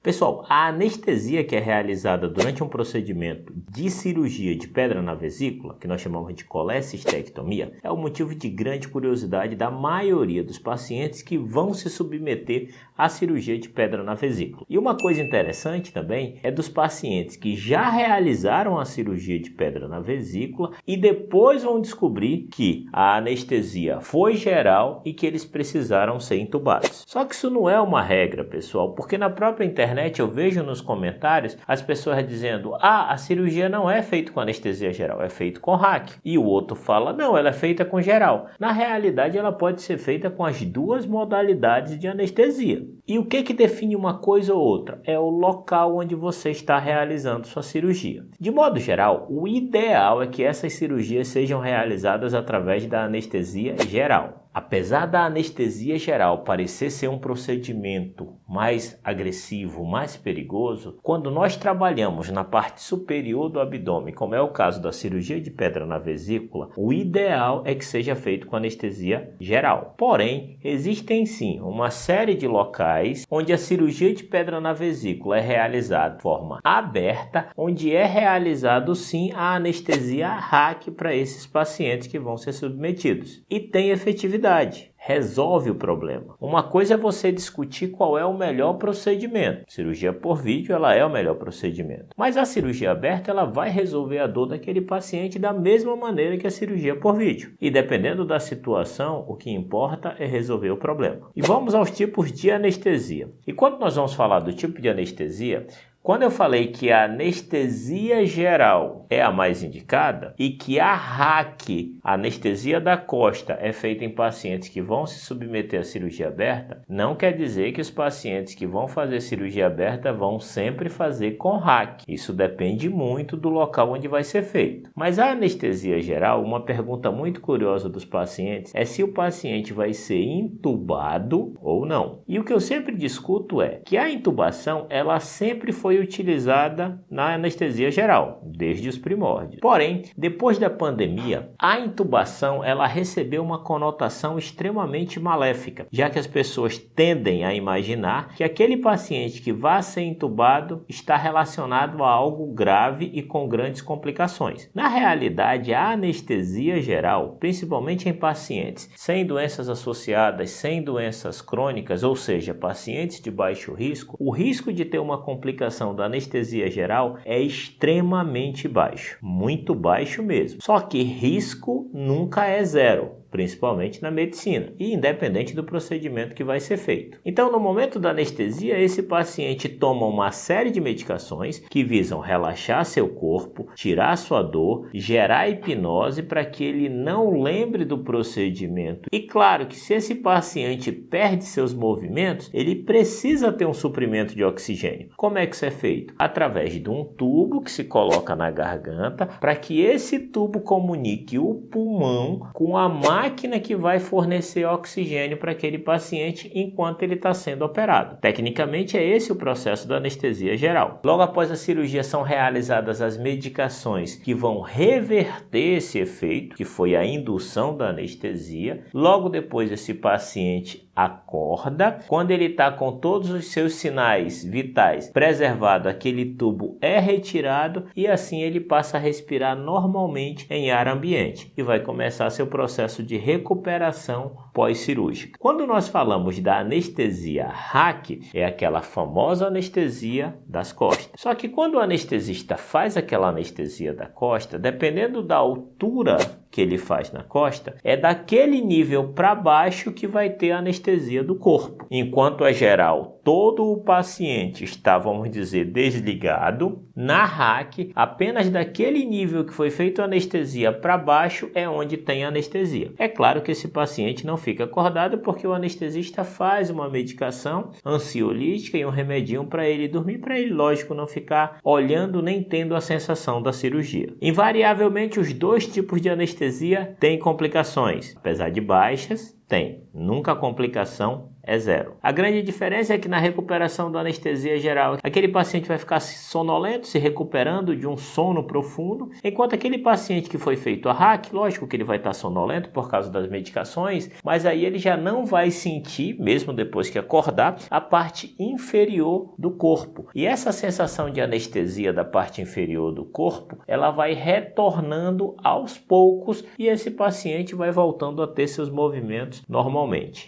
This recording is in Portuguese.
Pessoal, a anestesia que é realizada durante um procedimento de cirurgia de pedra na vesícula, que nós chamamos de colecistectomia, é o motivo de grande curiosidade da maioria dos pacientes que vão se submeter à cirurgia de pedra na vesícula. E uma coisa interessante também é dos pacientes que já realizaram a cirurgia de pedra na vesícula e depois vão descobrir que a anestesia foi geral e que eles precisaram ser intubados. Só que isso não é uma regra, pessoal, porque na própria internet eu vejo nos comentários as pessoas dizendo: a cirurgia não é feita com anestesia geral, é feita com RAC. E o outro fala: não, ela é feita com geral. Na realidade, ela pode ser feita com as duas modalidades de anestesia. E o que define uma coisa ou outra? É o local onde você está realizando sua cirurgia. De modo geral, o ideal é que essas cirurgias sejam realizadas através da anestesia geral. Apesar da anestesia geral parecer ser um procedimento mais agressivo, mais perigoso, quando nós trabalhamos na parte superior do abdômen, como é o caso da cirurgia de pedra na vesícula, o ideal é que seja feito com anestesia geral. Porém, existem sim uma série de locais onde a cirurgia de pedra na vesícula é realizada de forma aberta, onde é realizado sim a anestesia RAC para esses pacientes que vão ser submetidos. E tem efetividade. Resolve o problema. Uma coisa é você discutir qual é o melhor procedimento. Cirurgia por vídeo, ela é o melhor procedimento. Mas a cirurgia aberta, ela vai resolver a dor daquele paciente da mesma maneira que a cirurgia por vídeo. E dependendo da situação, o que importa é resolver o problema. E vamos aos tipos de anestesia. E quando nós vamos falar do tipo de anestesia, quando eu falei que a anestesia geral é a mais indicada e que a RAC, a anestesia da costa, é feita em pacientes que vão se submeter à cirurgia aberta, não quer dizer que os pacientes que vão fazer cirurgia aberta vão sempre fazer com RAC. Isso depende muito do local onde vai ser feito. Mas a anestesia geral, uma pergunta muito curiosa dos pacientes é se o paciente vai ser intubado ou não. E o que eu sempre discuto é que a intubação, ela sempre foi utilizada na anestesia geral, desde os primórdios. Porém, depois da pandemia, a intubação ela recebeu uma conotação extremamente maléfica, já que as pessoas tendem a imaginar que aquele paciente que vai ser intubado está relacionado a algo grave e com grandes complicações. Na realidade, a anestesia geral, principalmente em pacientes sem doenças associadas, sem doenças crônicas, ou seja, pacientes de baixo risco, o risco de ter uma complicação da anestesia geral é extremamente baixo, muito baixo mesmo. Só que risco nunca é zero, principalmente na medicina, e independente do procedimento que vai ser feito. Então, no momento da anestesia, esse paciente toma uma série de medicações que visam relaxar seu corpo, tirar sua dor, gerar hipnose para que ele não lembre do procedimento. E claro que se esse paciente perde seus movimentos, ele precisa ter um suprimento de oxigênio. Como é que isso é feito? Através de um tubo que se coloca na garganta para que esse tubo comunique o pulmão com a máquina que vai fornecer oxigênio para aquele paciente enquanto ele está sendo operado. Tecnicamente é esse o processo da anestesia geral. Logo após a cirurgia são realizadas as medicações que vão reverter esse efeito, que foi a indução da anestesia. Logo depois esse paciente acorda. Quando ele está com todos os seus sinais vitais preservados, aquele tubo é retirado e assim ele passa a respirar normalmente em ar ambiente e vai começar seu processo de recuperação pós-cirúrgica. Quando nós falamos da anestesia RAC, é aquela famosa anestesia das costas. Só que quando o anestesista faz aquela anestesia da costa, dependendo da altura que ele faz na costa, é daquele nível para baixo que vai ter a anestesia do corpo. Enquanto a geral, todo o paciente está, vamos dizer, desligado, na RAC, apenas daquele nível que foi feita a anestesia para baixo é onde tem anestesia. É claro que esse paciente não fica acordado porque o anestesista faz uma medicação ansiolítica e um remedinho para ele dormir, para ele, lógico, não ficar olhando nem tendo a sensação da cirurgia. Invariavelmente, os dois tipos de anestesia têm complicações, apesar de baixas, tem. Nunca a complicação é zero. A grande diferença é que na recuperação da anestesia geral, aquele paciente vai ficar sonolento, se recuperando de um sono profundo, enquanto aquele paciente que foi feito a RAC, lógico que ele vai estar sonolento por causa das medicações, mas aí ele já não vai sentir, mesmo depois que acordar, a parte inferior do corpo. E essa sensação de anestesia da parte inferior do corpo, ela vai retornando aos poucos e esse paciente vai voltando a ter seus movimentos normalmente.